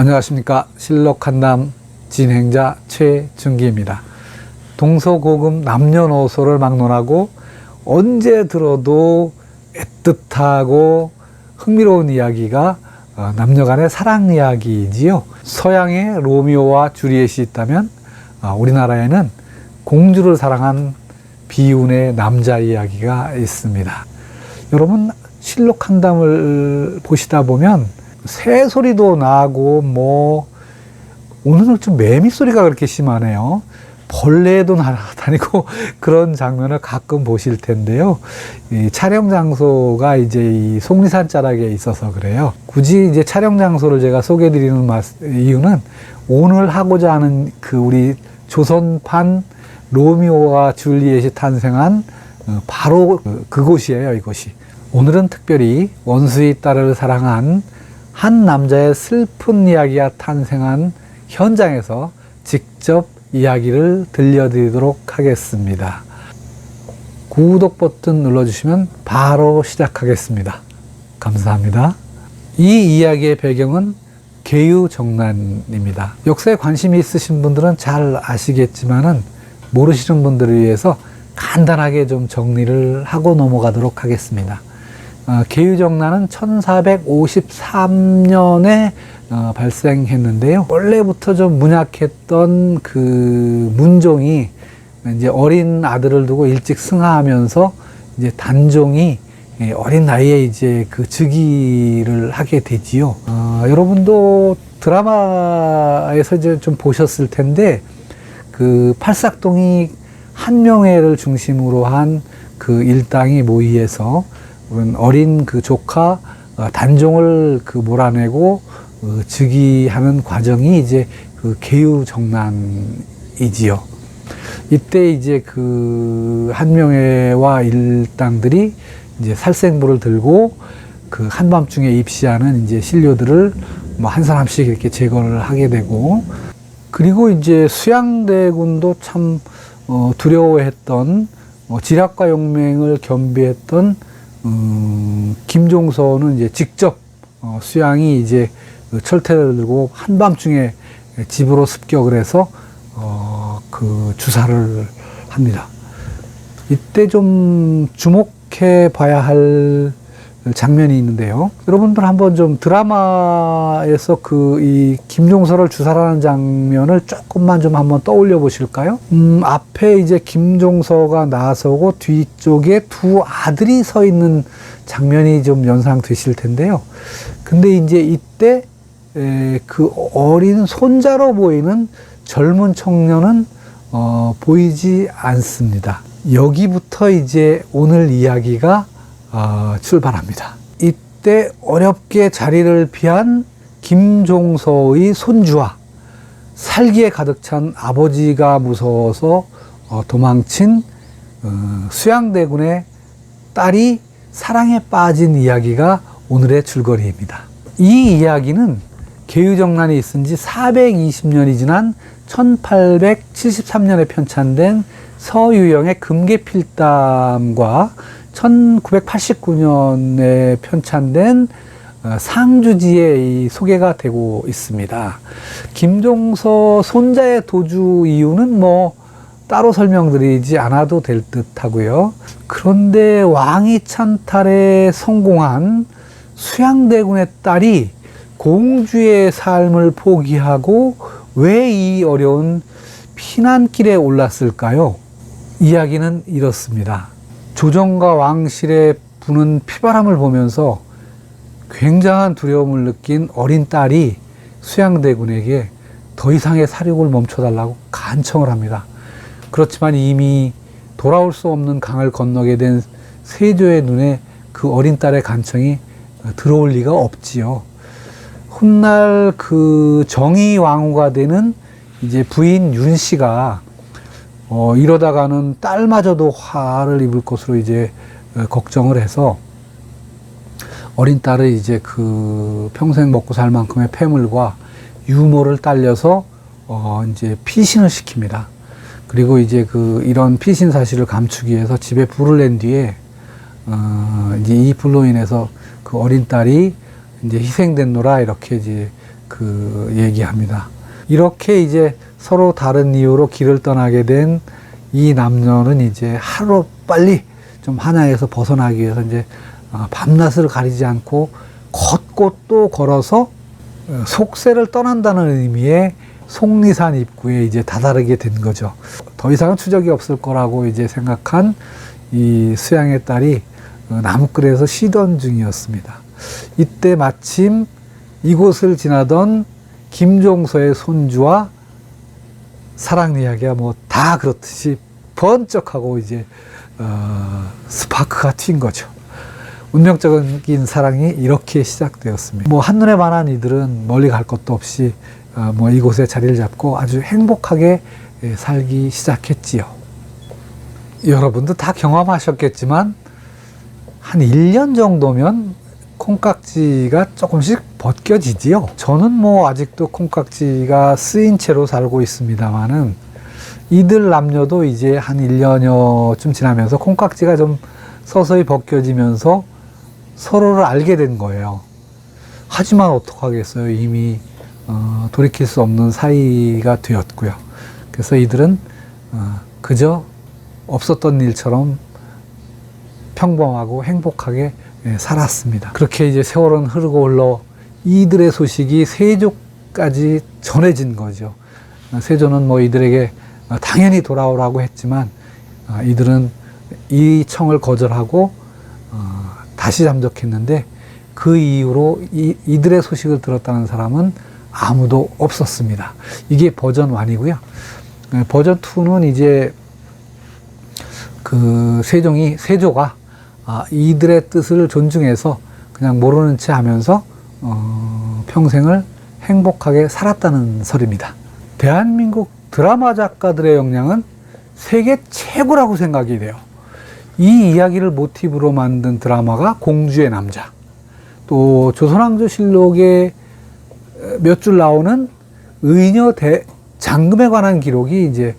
안녕하십니까. 실록한담 진행자 최준기입니다. 동서고금 남녀노소를 막론하고 언제 들어도 애틋하고 흥미로운 이야기가 남녀간의 사랑 이야기이지요. 서양에 로미오와 주리엣이 있다면 우리나라에는 공주를 사랑한 비운의 남자 이야기가 있습니다. 여러분, 실록한담을 보시다 보면 새소리도 나고 오늘은 좀 매미 소리가 그렇게 심하네요. 벌레도 날아다니고 그런 장면을 가끔 보실 텐데요. 이 촬영 장소가 이제 이 속리산 자락에 있어서 그래요. 굳이 이제 촬영 장소를 제가 소개해 드리는 이유는 오늘 하고자 하는 우리 조선판 로미오와 줄리엣이 탄생한 바로 그곳이에요, 이곳이. 오늘은 특별히 원수의 딸을 사랑한 한 남자의 슬픈 이야기가 탄생한 현장에서 직접 이야기를 들려드리도록 하겠습니다. 구독 버튼 눌러주시면 바로 시작하겠습니다. 감사합니다. 이 이야기의 배경은 계유정난입니다. 역사에 관심이 있으신 분들은 잘 아시겠지만은 모르시는 분들을 위해서 간단하게 좀 정리를 하고 넘어가도록 하겠습니다. 계유정난은 1453년에 발생했는데요. 원래부터 좀 문약했던 그 문종이 이제 어린 아들을 두고 일찍 승하하면서 이제 단종이 어린 나이에 이제 그 즉위를 하게 되지요. 여러분도 드라마에서 이제 좀 보셨을 텐데 그 팔싹동이 한명회를 중심으로 한 그 일당이 모의해서 어린 그 조카 단종을 몰아내고 즉위하는 과정이 이제 그 계유정난이지요. 이때 이제 그 한명회와 일당들이 이제 살생부를 들고 그 한밤중에 입시하는 이제 신료들을 한 사람씩 이렇게 제거를 하게 되고, 그리고 이제 수양대군도 참 두려워했던 지략과 용맹을 겸비했던 김종서는 이제 직접 수양이 이제 철퇴를 들고 한밤중에 집으로 습격을 해서 그 주사를 합니다. 이때 좀 주목해 봐야 할 장면이 있는데요. 여러분들 한번 좀 드라마에서 이 김종서를 주사하는 장면을 조금만 좀 한번 떠올려 보실까요? 앞에 이제 김종서가 나서고 뒤쪽에 두 아들이 서 있는 장면이 좀 연상되실 텐데요. 근데 이제 이때 그 어린 손자로 보이는 젊은 청년은 보이지 않습니다. 여기부터 이제 오늘 이야기가 출발합니다. 이때 어렵게 자리를 피한 김종서의 손주와 살기에 가득 찬 아버지가 무서워서 도망친 수양대군의 딸이 사랑에 빠진 이야기가 오늘의 줄거리입니다. 이 이야기는 계유정난이 있은 지 420년이 지난 1873년에 편찬된 서유영의 금계필담과 1989년에 편찬된 상주지에 소개가 되고 있습니다. 김종서 손자의 도주 이유는 따로 설명드리지 않아도 될 듯 하고요. 그런데 왕위 찬탈에 성공한 수양대군의 딸이 공주의 삶을 포기하고 왜 이 어려운 피난길에 올랐을까요? 이야기는 이렇습니다. 조정과 왕실에 부는 피바람을 보면서 굉장한 두려움을 느낀 어린 딸이 수양대군에게 더 이상의 사륙을 멈춰달라고 간청을 합니다. 그렇지만 이미 돌아올 수 없는 강을 건너게 된 세조의 눈에 그 어린 딸의 간청이 들어올 리가 없지요. 훗날 그 정의왕후가 되는 이제 부인 윤씨가 이러다가는 딸마저도 화를 입을 것으로 이제 걱정을 해서 어린 딸을 이제 그 평생 먹고 살 만큼의 폐물과 유모를 딸려서 이제 피신을 시킵니다. 그리고 이제 이런 피신 사실을 감추기 위해서 집에 불을 낸 뒤에 이제 이 불로 인해서 그 어린 딸이 이제 희생됐노라 이렇게 이제 얘기합니다. 이렇게 이제 서로 다른 이유로 길을 떠나게 된 이 남녀는 이제 하루 빨리 좀 한야에서 벗어나기 위해서 이제 밤낮을 가리지 않고 걷고 또 걸어서 속세를 떠난다는 의미의 속리산 입구에 이제 다다르게 된 거죠. 더 이상은 추적이 없을 거라고 이제 생각한 이 수양의 딸이 나무꾼에서 쉬던 중이었습니다. 이때 마침 이곳을 지나던 김종서의 손주와 사랑 이야기가 뭐 다 그렇듯이 번쩍하고 이제 스파크가 튄 거죠. 운명적인 사랑이 이렇게 시작되었습니다. 뭐 한눈에 반한 이들은 멀리 갈 것도 없이 뭐 이곳에 자리를 잡고 아주 행복하게 살기 시작했지요. 여러분도 다 경험하셨겠지만 한 1년 정도면 콩깍지가 조금씩 벗겨지지요. 저는 뭐 아직도 콩깍지가 쓰인 채로 살고 있습니다만은 이들 남녀도 이제 한 1년여쯤 지나면서 콩깍지가 좀 서서히 벗겨지면서 서로를 알게 된 거예요. 하지만 어떡하겠어요. 이미 돌이킬 수 없는 사이가 되었고요. 그래서 이들은 그저 없었던 일처럼 평범하고 행복하게 살았습니다. 그렇게 이제 세월은 흐르고 흘러 이들의 소식이 세조까지 전해진 거죠. 세조는 뭐 이들에게 당연히 돌아오라고 했지만 이들은 이 청을 거절하고 다시 잠적했는데 그 이후로 이들의 소식을 들었다는 사람은 아무도 없었습니다. 이게 버전 1이고요. 버전 2는 이제 세조가 이들의 뜻을 존중해서 그냥 모르는 채 하면서 평생을 행복하게 살았다는 설입니다. 대한민국 드라마 작가들의 역량은 세계 최고라고 생각이 돼요. 이 이야기를 모티브로 만든 드라마가 공주의 남자, 또 조선왕조실록에 몇 줄 나오는 의녀 장금에 관한 기록이 이제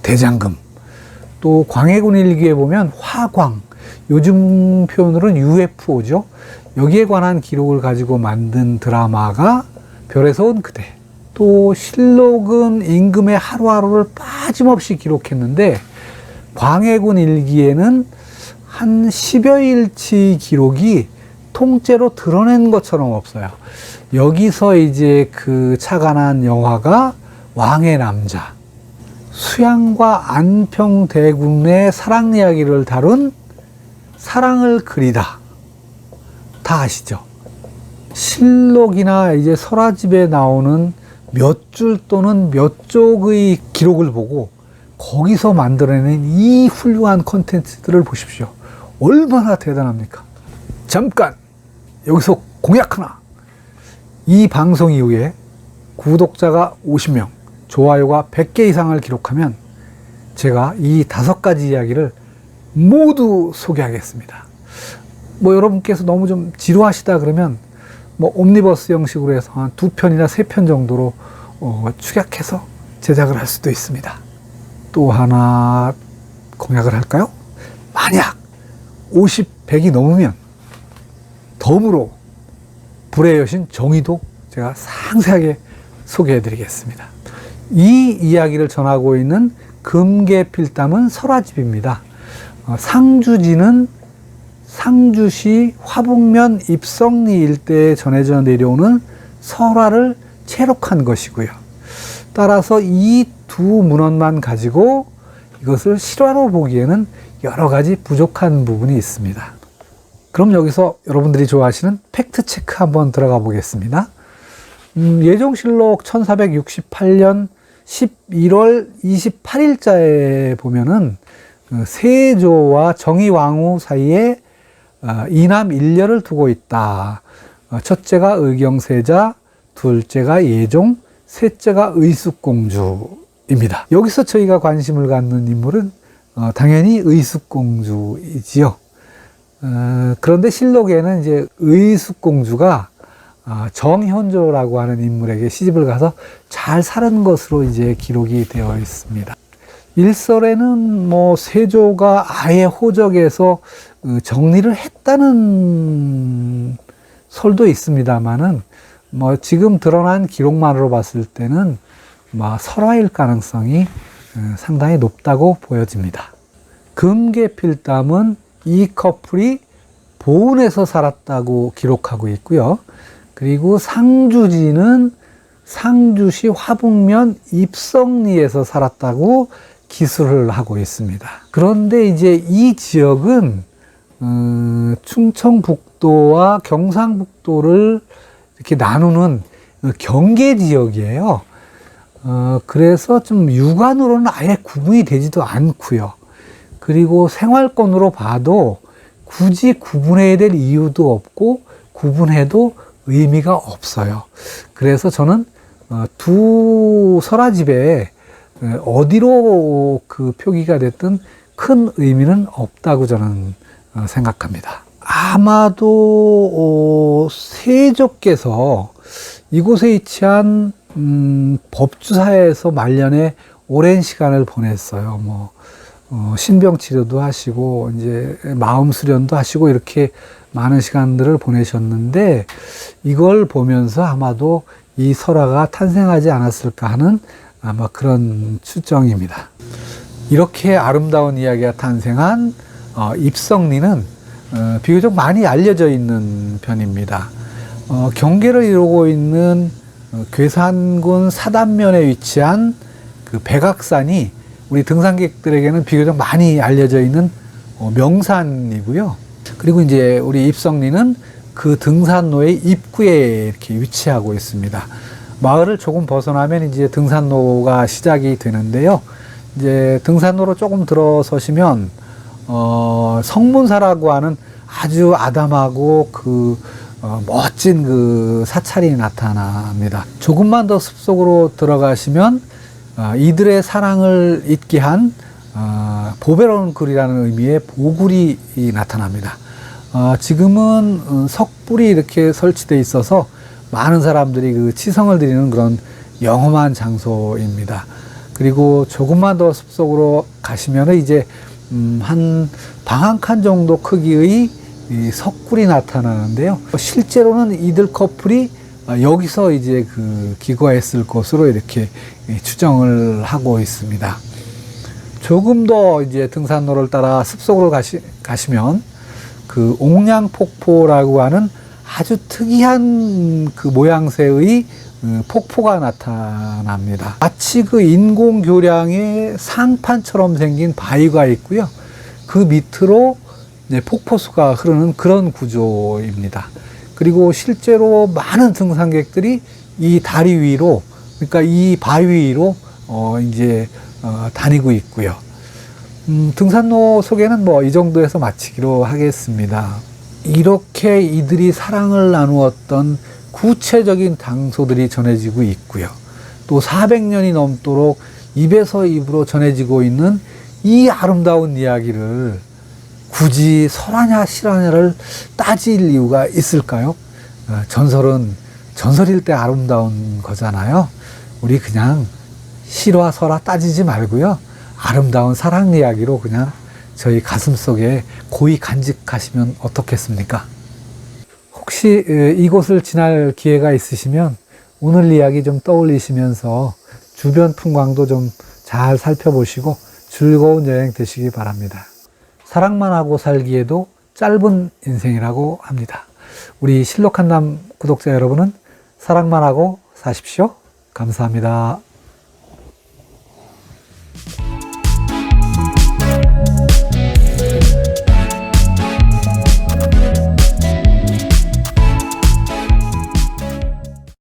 대장금, 또 광해군 일기에 보면 화광, 요즘 표현으로는 UFO죠. 여기에 관한 기록을 가지고 만든 드라마가 별에서 온 그대. 또 실록은 임금의 하루하루를 빠짐없이 기록했는데 광해군 일기에는 한 10여일치 기록이 통째로 드러낸 것처럼 없어요. 여기서 이제 착안한 영화가 왕의 남자, 수양과 안평대군의 사랑 이야기를 다룬 사랑을 그리다. 다 아시죠? 실록이나 이제 설화집에 나오는 몇 줄 또는 몇 쪽의 기록을 보고 거기서 만들어낸 이 훌륭한 콘텐츠들을 보십시오. 얼마나 대단합니까? 잠깐 여기서 공약 하나. 이 방송 이후에 구독자가 50명, 좋아요가 100개 이상을 기록하면 제가 이 5가지 이야기를 모두 소개하겠습니다. 뭐 여러분께서 너무 좀 지루하시다 그러면 뭐 옴니버스 형식으로 해서 한 2편이나 3편 정도로 축약해서 제작을 할 수도 있습니다. 또 하나 공약을 할까요? 만약 50, 100이 넘으면 덤으로 불의 여신 정의도 제가 상세하게 소개해 드리겠습니다. 이 이야기를 전하고 있는 금계필담은 설화집입니다. 상주지는 상주시 화북면 입성리 일대에 전해져 내려오는 설화를 채록한 것이고요. 따라서 이 두 문헌만 가지고 이것을 실화로 보기에는 여러 가지 부족한 부분이 있습니다. 그럼 여기서 여러분들이 좋아하시는 팩트체크 한번 들어가 보겠습니다. 예종실록 1468년 11월 28일자에 보면은 세조와 정의왕후 사이에 이남 일녀를 두고 있다. 첫째가 의경세자, 둘째가 예종, 셋째가 의숙공주입니다. 여기서 저희가 관심을 갖는 인물은 당연히 의숙공주이지요. 그런데 실록에는 이제 의숙공주가 정현조라고 하는 인물에게 시집을 가서 잘 사는 것으로 이제 기록이 되어 있습니다. 일설에는 뭐 세조가 아예 호적에서 정리를 했다는 설도 있습니다만은 뭐 지금 드러난 기록만으로 봤을 때는 뭐 설화일 가능성이 상당히 높다고 보여집니다. 금계필담은 이 커플이 보은에서 살았다고 기록하고 있고요. 그리고 상주지는 상주시 화북면 입성리에서 살았다고 기술을 하고 있습니다. 그런데 이제 이 지역은 충청북도와 경상북도를 이렇게 나누는 경계 지역이에요. 그래서 좀 육안으로는 아예 구분이 되지도 않고요. 그리고 생활권으로 봐도 굳이 구분해야 될 이유도 없고 구분해도 의미가 없어요. 그래서 저는 두 설화집에 어디로 그 표기가 됐든 큰 의미는 없다고 저는 생각합니다. 아마도 세조께서 이곳에 위치한 법주사에서 말년에 오랜 시간을 보냈어요. 뭐 신병 치료도 하시고 이제 마음 수련도 하시고 이렇게 많은 시간들을 보내셨는데 이걸 보면서 아마도 이 설화가 탄생하지 않았을까 하는 아마 그런 추정입니다. 이렇게 아름다운 이야기가 탄생한 입성리는 비교적 많이 알려져 있는 편입니다. 경계를 이루고 있는 괴산군 사단면에 위치한 그 백악산이 우리 등산객들에게는 비교적 많이 알려져 있는 명산이고요. 그리고 이제 우리 입성리는 그 등산로의 입구에 이렇게 위치하고 있습니다. 마을을 조금 벗어나면 이제 등산로가 시작이 되는데요. 이제 등산로로 조금 들어서시면 성문사라고 하는 아주 아담하고 멋진 그 사찰이 나타납니다. 조금만 더 숲속으로 들어가시면 이들의 사랑을 잇게 한 보배로운 굴이라는 의미의 보굴이 나타납니다. 지금은 석불이 이렇게 설치되어 있어서 많은 사람들이 그 치성을 드리는 그런 영험한 장소입니다. 그리고 조금만 더 숲속으로 가시면 이제 한 방 한 칸 정도 크기의 이 석굴이 나타나는데요. 실제로는 이들 커플이 여기서 이제 그 기거했을 것으로 이렇게 추정을 하고 있습니다. 조금 더 이제 등산로를 따라 숲속으로 가시면 그 옥량폭포라고 하는 아주 특이한 그 모양새의 폭포가 나타납니다. 마치 그 인공교량의 상판처럼 생긴 바위가 있고요. 그 밑으로 이제 폭포수가 흐르는 그런 구조입니다. 그리고 실제로 많은 등산객들이 이 다리 위로, 그러니까 이 바위 위로 다니고 있고요. 등산로 소개는 뭐 이 정도에서 마치기로 하겠습니다. 이렇게 이들이 사랑을 나누었던 구체적인 장소들이 전해지고 있고요. 또 400년이 넘도록 입에서 입으로 전해지고 있는 이 아름다운 이야기를 굳이 설화냐 실화냐를 따질 이유가 있을까요? 전설은 전설일 때 아름다운 거잖아요. 우리 그냥 실화 설화 따지지 말고요. 아름다운 사랑 이야기로 그냥 저희 가슴속에 고이 간직하시면 어떻겠습니까? 혹시 이곳을 지날 기회가 있으시면 오늘 이야기 좀 떠올리시면서 주변 풍광도 좀 잘 살펴보시고 즐거운 여행 되시기 바랍니다. 사랑만 하고 살기에도 짧은 인생이라고 합니다. 우리 실록한남 구독자 여러분은 사랑만 하고 사십시오. 감사합니다.